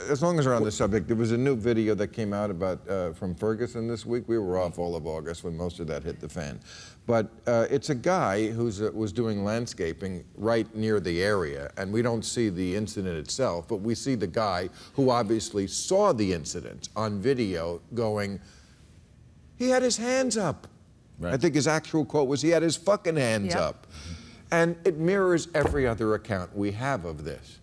as long as we're on the subject, there was a new video that came out about from Ferguson this week. We were off all of August when most of that hit the fan. But it's a guy who was doing landscaping right near the area, and we don't see the incident itself, but we see the guy who obviously saw the incident on video going, he had his hands up. Right. I think his actual quote was, he had his fucking hands up. And it mirrors every other account we have of this.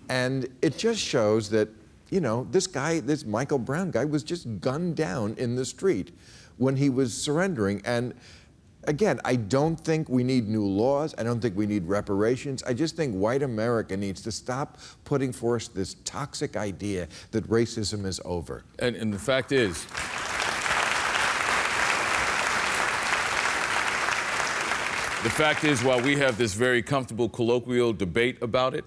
And it just shows that, you know, this guy, this Michael Brown guy, was just gunned down in the street when he was surrendering. And again, I don't think we need new laws. I don't think we need reparations. I just think white America needs to stop putting forth this toxic idea that racism is over. And the fact is, while we have this very comfortable colloquial debate about it,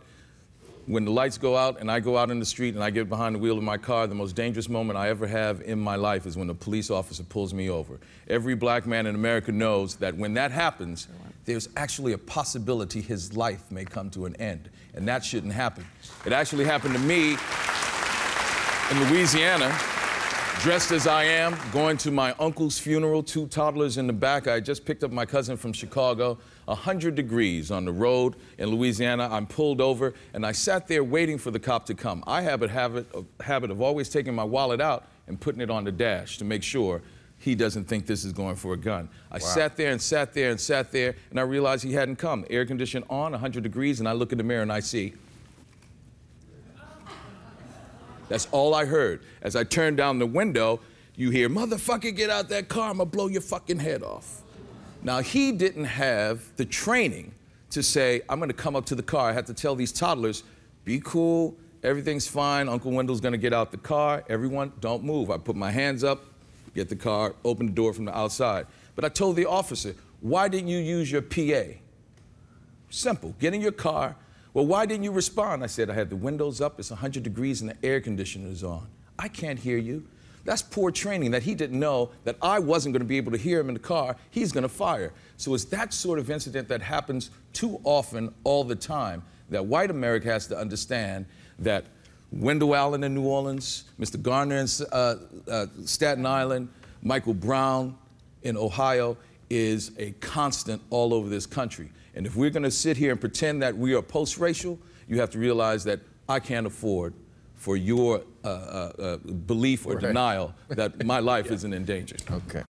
when the lights go out and I go out in the street and I get behind the wheel of my car, the most dangerous moment I ever have in my life is when a police officer pulls me over. Every black man in America knows that when that happens, there's actually a possibility his life may come to an end. And that shouldn't happen. It actually happened to me in Louisiana, dressed as I am, going to my uncle's funeral, 2 toddlers in the back. I just picked up my cousin from Chicago, 100 degrees on the road in Louisiana. I'm pulled over, and I sat there waiting for the cop to come. I have a habit of always taking my wallet out and putting it on the dash to make sure he doesn't think this is going for a gun. I sat there and sat there and sat there, and I realized he hadn't come. Air condition on, 100 degrees, and I look in the mirror and I see. That's all I heard. As I turned down the window, you hear, motherfucker, get out that car, I'm gonna blow your fucking head off. Now, he didn't have the training to say, I'm gonna come up to the car. I had to tell these toddlers, be cool, everything's fine, Uncle Wendell's gonna get out the car, everyone, don't move. I put my hands up, get the car, open the door from the outside. But I told the officer, why didn't you use your PA? Simple, get in your car. Well, why didn't you respond? I said, I had the windows up, it's 100 degrees and the air conditioner is on. I can't hear you. That's poor training that he didn't know that I wasn't going to be able to hear him in the car. He's going to fire. So it's that sort of incident that happens too often, all the time, that white America has to understand that Wendell Allen in New Orleans, Mr. Garner in Staten Island, Michael Brown in Ohio is a constant all over this country. And if we're going to sit here and pretend that we are post-racial, you have to realize that I can't afford for your belief or denial that my life isn't endangered. Okay.